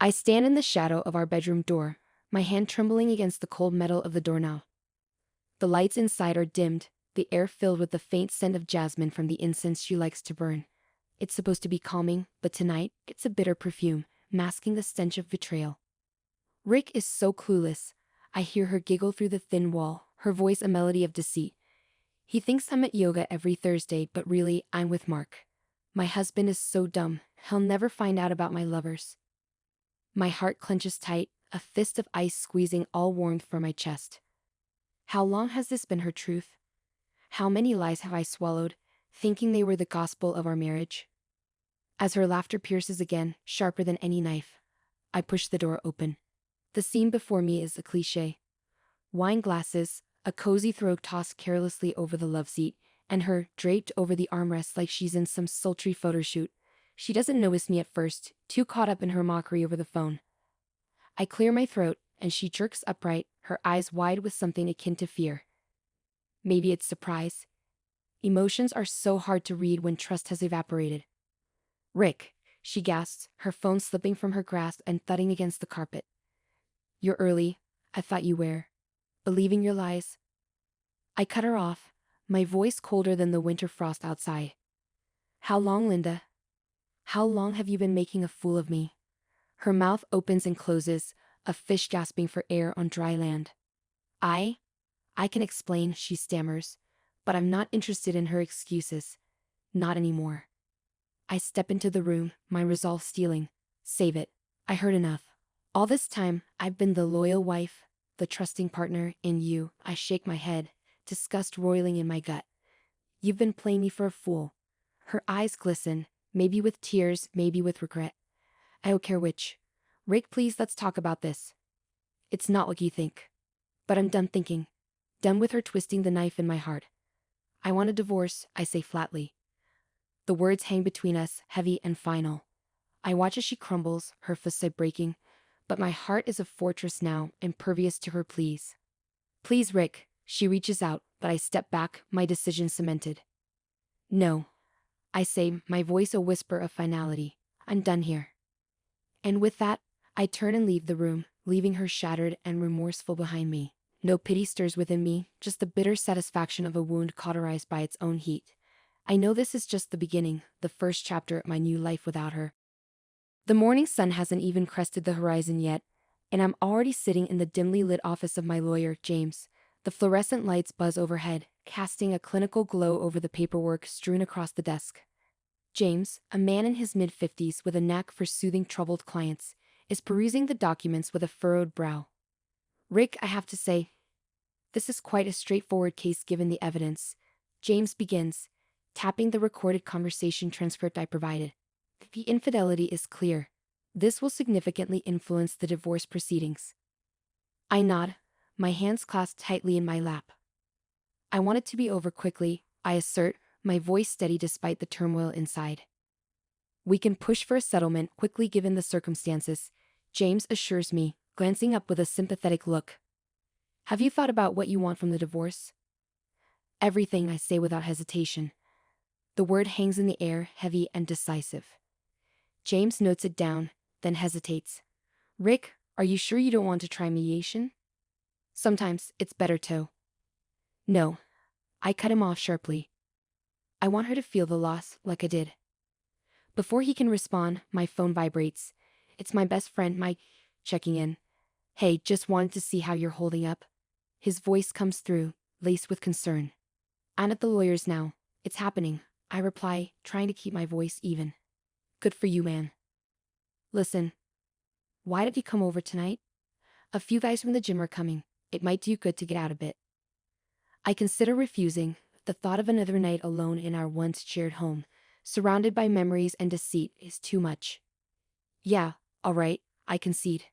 I stand in the shadow of our bedroom door, my hand trembling against the cold metal of the doorknob. The lights inside are dimmed, the air filled with the faint scent of jasmine from the incense she likes to burn. It's supposed to be calming, but tonight, it's a bitter perfume, masking the stench of betrayal. Rick is so clueless. I hear her giggle through the thin wall, her voice a melody of deceit. He thinks I'm at yoga every Thursday, but really, I'm with Mark. My husband is so dumb, he'll never find out about my lovers. My heart clenches tight, a fist of ice squeezing all warmth from my chest. How long has this been her truth? How many lies have I swallowed, thinking they were the gospel of our marriage? As her laughter pierces again, sharper than any knife, I push the door open. The scene before me is a cliché. Wine glasses, a cozy throw tossed carelessly over the love seat, and her draped over the armrest like she's in some sultry photo shoot. She doesn't notice me at first, too caught up in her mockery over the phone. I clear my throat, and she jerks upright, her eyes wide with something akin to fear. Maybe it's surprise. Emotions are so hard to read when trust has evaporated. Rick, she gasps, her phone slipping from her grasp and thudding against the carpet. You're early, I thought you were. Believing your lies. I cut her off, my voice colder than the winter frost outside. How long, Linda? How long have you been making a fool of me? Her mouth opens and closes, a fish gasping for air on dry land. I can explain, she stammers, but I'm not interested in her excuses. Not anymore. I step into the room, my resolve stealing. Save it. I heard enough. All this time, I've been the loyal wife, the trusting partner, in you. I shake my head, disgust roiling in my gut. You've been playing me for a fool. Her eyes glisten, maybe with tears, maybe with regret. I don't care which. Rick, please, let's talk about this. It's not what you think. But I'm done thinking. Done with her twisting the knife in my heart. I want a divorce, I say flatly. The words hang between us, heavy and final. I watch as she crumbles, her facade breaking, but my heart is a fortress now, impervious to her pleas. Please, Rick, she reaches out, but I step back, my decision cemented. No. I say, my voice a whisper of finality. I'm done here. And with that, I turn and leave the room, leaving her shattered and remorseful behind me. No pity stirs within me, just the bitter satisfaction of a wound cauterized by its own heat. I know this is just the beginning, the first chapter of my new life without her. The morning sun hasn't even crested the horizon yet, and I'm already sitting in the dimly lit office of my lawyer, James. The fluorescent lights buzz overhead, casting a clinical glow over the paperwork strewn across the desk. James, a man in his mid-50s with a knack for soothing troubled clients, is perusing the documents with a furrowed brow. Rick, I have to say, this is quite a straightforward case given the evidence. James begins, tapping the recorded conversation transcript I provided. The infidelity is clear. This will significantly influence the divorce proceedings. I nod, my hands clasped tightly in my lap. I want it to be over quickly, I assert, my voice steady despite the turmoil inside. We can push for a settlement quickly given the circumstances, James assures me, glancing up with a sympathetic look. Have you thought about what you want from the divorce? Everything, I say without hesitation. The word hangs in the air, heavy and decisive. James notes it down, then hesitates. Rick, are you sure you don't want to try mediation? Sometimes, it's better to. No. I cut him off sharply. I want her to feel the loss, like I did. Before he can respond, my phone vibrates. It's my best friend, Mike, checking in. Hey, just wanted to see how you're holding up. His voice comes through, laced with concern. I'm at the lawyer's now. It's happening, I reply, trying to keep my voice even. Good for you, man. Listen. Why did you come over tonight? A few guys from the gym are coming. It might do you good to get out a bit. I consider refusing. The thought of another night alone in our once shared home, surrounded by memories and deceit, is too much. Yeah, all right, I concede.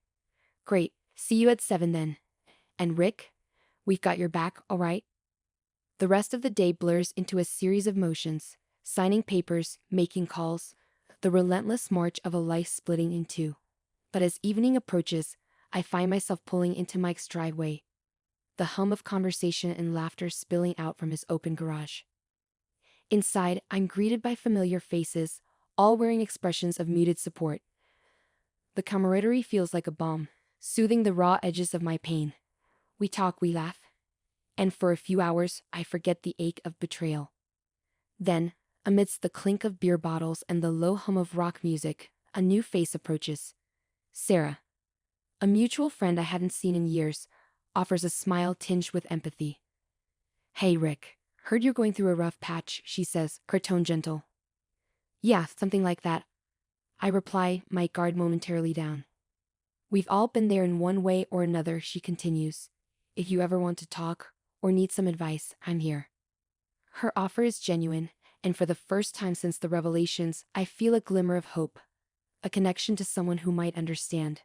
Great, see you at 7 then. And Rick? We've got your back, all right? The rest of the day blurs into a series of motions, signing papers, making calls, the relentless march of a life splitting in two. But as evening approaches, I find myself pulling into Mike's driveway, the hum of conversation and laughter spilling out from his open garage. Inside, I'm greeted by familiar faces, all wearing expressions of muted support. The camaraderie feels like a balm, soothing the raw edges of my pain. We talk, we laugh, and for a few hours I forget the ache of betrayal. Then, amidst the clink of beer bottles and the low hum of rock music, a new face approaches. Sarah, a mutual friend I hadn't seen in years, offers a smile tinged with empathy. "Hey Rick, heard you're going through a rough patch," she says, her tone gentle. "Yeah, something like that," I reply, my guard momentarily down. "We've all been there in one way or another," she continues. "If you ever want to talk, or need some advice, I'm here." Her offer is genuine, and for the first time since the revelations, I feel a glimmer of hope, a connection to someone who might understand.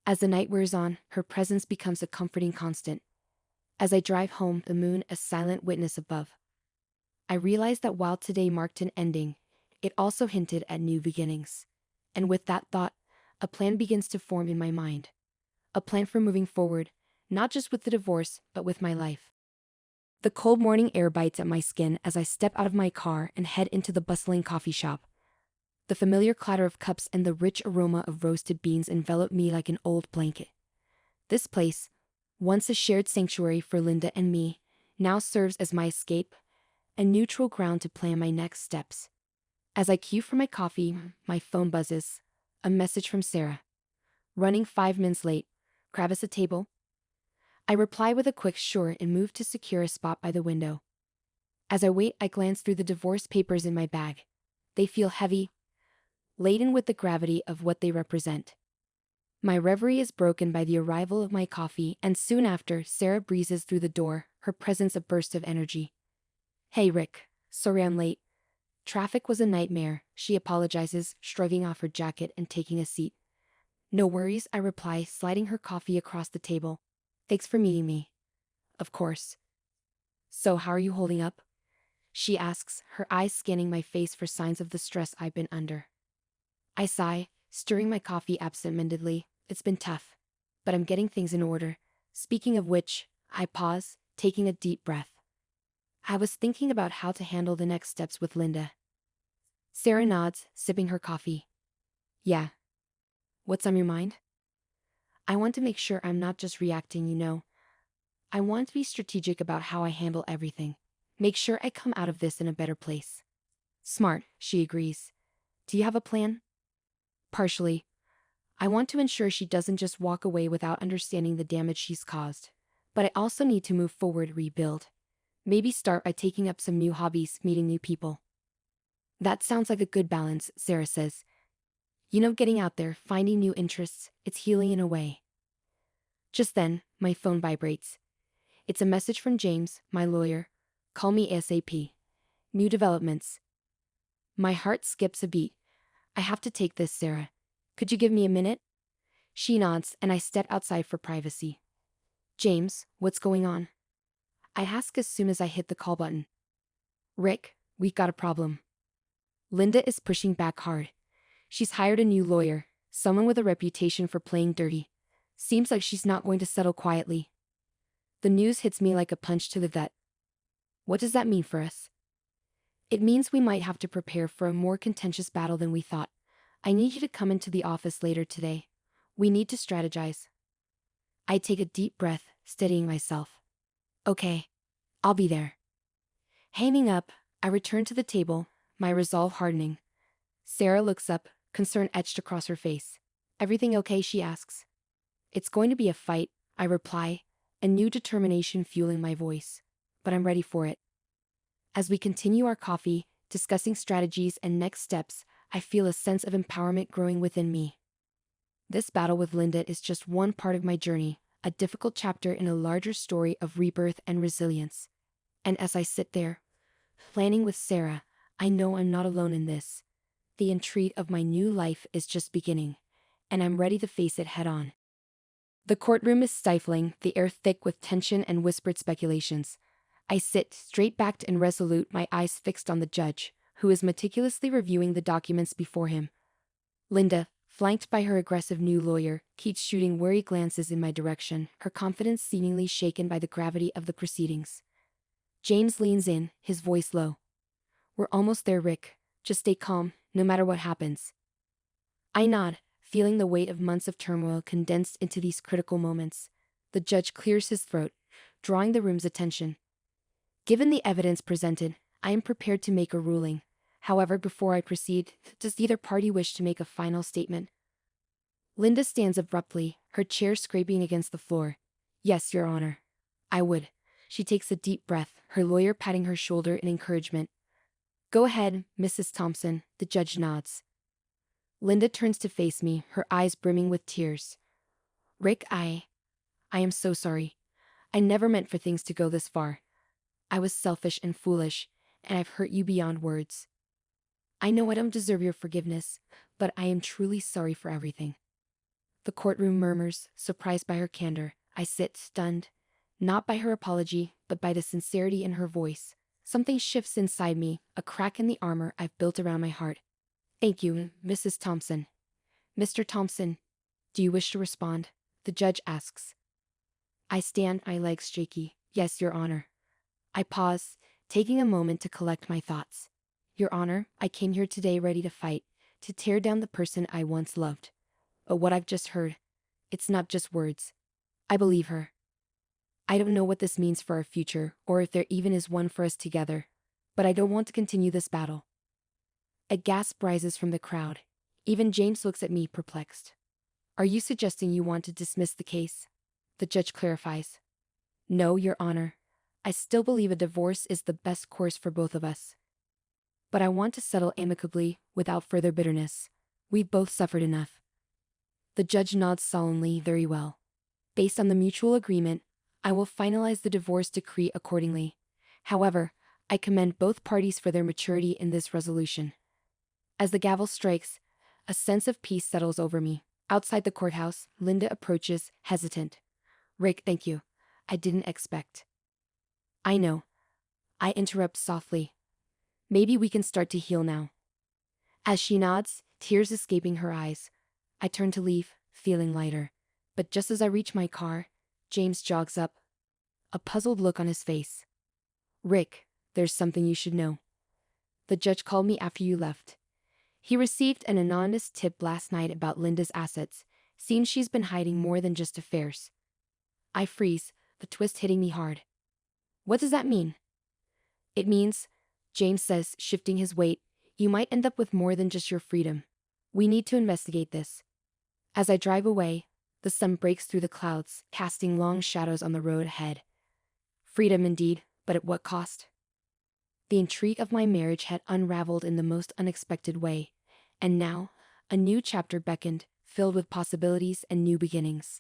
As the night wears on, her presence becomes a comforting constant. As I drive home, the moon a silent witness above. I realize that while today marked an ending, it also hinted at new beginnings. And with that thought, a plan begins to form in my mind. A plan for moving forward, not just with the divorce, but with my life. The cold morning air bites at my skin as I step out of my car and head into the bustling coffee shop. The familiar clatter of cups and the rich aroma of roasted beans envelop me like an old blanket. This place, once a shared sanctuary for Linda and me, now serves as my escape, a neutral ground to plan my next steps. As I queue for my coffee, my phone buzzes. A message from Sarah. "Running 5 minutes late. Grab us a table?" I reply with a quick sure and move to secure a spot by the window. As I wait, I glance through the divorce papers in my bag. They feel heavy, laden with the gravity of what they represent. My reverie is broken by the arrival of my coffee, and soon after, Sarah breezes through the door, her presence a burst of energy. "Hey Rick, sorry I'm late. Traffic was a nightmare," she apologizes, shrugging off her jacket and taking a seat. "No worries," I reply, sliding her coffee across the table. "Thanks for meeting me." "Of course." "So how are you holding up?" she asks, her eyes scanning my face for signs of the stress I've been under. I sigh, stirring my coffee absent-mindedly. "It's been tough, but I'm getting things in order. Speaking of which," I pause, taking a deep breath. "I was thinking about how to handle the next steps with Linda." Sarah nods, sipping her coffee. "Yeah. What's on your mind?" "I want to make sure I'm not just reacting, you know. I want to be strategic about how I handle everything. Make sure I come out of this in a better place." "Smart," she agrees. "Do you have a plan?" "Partially. I want to ensure she doesn't just walk away without understanding the damage she's caused. But I also need to move forward, rebuild. Maybe start by taking up some new hobbies, meeting new people." "That sounds like a good balance," Sarah says. "You know, getting out there, finding new interests, it's healing in a way." Just then, my phone vibrates. It's a message from James, my lawyer. "Call me ASAP. New developments." My heart skips a beat. "I have to take this, Sarah. Could you give me a minute?" She nods, and I step outside for privacy. "James, what's going on?" I ask as soon as I hit the call button. "Rick, we got a problem." Linda is pushing back hard. She's hired a new lawyer, someone with a reputation for playing dirty. Seems like she's not going to settle quietly. The news hits me like a punch to the gut. What does that mean for us? It means we might have to prepare for a more contentious battle than we thought. I need you to come into the office later today. We need to strategize. I take a deep breath, steadying myself. "Okay. I'll be there." Hanging up, I return to the table, my resolve hardening. Sarah looks up, concern etched across her face. "Everything okay?" she asks. "It's going to be a fight," I reply, a new determination fueling my voice. But I'm ready for it. As we continue our coffee, discussing strategies and next steps, I feel a sense of empowerment growing within me. This battle with Linda is just one part of my journey, a difficult chapter in a larger story of rebirth and resilience. And as I sit there, planning with Sarah, I know I'm not alone in this. The intrigue of my new life is just beginning, and I'm ready to face it head on. The courtroom is stifling, the air thick with tension and whispered speculations. I sit, straight-backed and resolute, my eyes fixed on the judge, who is meticulously reviewing the documents before him. Linda, flanked by her aggressive new lawyer, keeps shooting wary glances in my direction, her confidence seemingly shaken by the gravity of the proceedings. James leans in, his voice low. "We're almost there, Rick. Just stay calm, no matter what happens." I nod, feeling the weight of months of turmoil condensed into these critical moments. The judge clears his throat, drawing the room's attention. Given the evidence presented, I am prepared to make a ruling. However, before I proceed, does either party wish to make a final statement? Linda stands abruptly, her chair scraping against the floor. Yes, Your Honor. I would. She takes a deep breath, her lawyer patting her shoulder in encouragement. Go ahead, Mrs. Thompson, the judge nods. Linda turns to face me, her eyes brimming with tears. Rick, I am so sorry. I never meant for things to go this far. I was selfish and foolish, and I've hurt you beyond words. I know I don't deserve your forgiveness, but I am truly sorry for everything. The courtroom murmurs, surprised by her candor. I sit stunned, not by her apology, but by the sincerity in her voice. Something shifts inside me, a crack in the armor I've built around my heart. Thank you, Mrs. Thompson. Mr. Thompson, do you wish to respond? The judge asks. I stand, my legs shaky. Yes, Your Honor. I pause, taking a moment to collect my thoughts. Your Honor, I came here today ready to fight, to tear down the person I once loved. But what I've just heard, it's not just words. I believe her. I don't know what this means for our future, or if there even is one for us together, but I don't want to continue this battle. A gasp rises from the crowd. Even James looks at me perplexed. Are you suggesting you want to dismiss the case? The judge clarifies. No, Your Honor. I still believe a divorce is the best course for both of us. But I want to settle amicably, without further bitterness. We've both suffered enough. The judge nods solemnly. Very well. Based on the mutual agreement, I will finalize the divorce decree accordingly. However, I commend both parties for their maturity in this resolution. As the gavel strikes, a sense of peace settles over me. Outside the courthouse, Linda approaches, hesitant. Rick, thank you. I didn't expect. I know. I interrupt softly. Maybe we can start to heal now. As she nods, tears escaping her eyes, I turn to leave, feeling lighter. But just as I reach my car, James jogs up, a puzzled look on his face. Rick, there's something you should know. The judge called me after you left. He received an anonymous tip last night about Linda's assets. Seems she's been hiding more than just affairs. I freeze, the twist hitting me hard. What does that mean? It means, James says, shifting his weight, you might end up with more than just your freedom. We need to investigate this. As I drive away, the sun breaks through the clouds, casting long shadows on the road ahead. Freedom indeed, but at what cost? The intrigue of my marriage had unraveled in the most unexpected way, and now, a new chapter beckoned, filled with possibilities and new beginnings.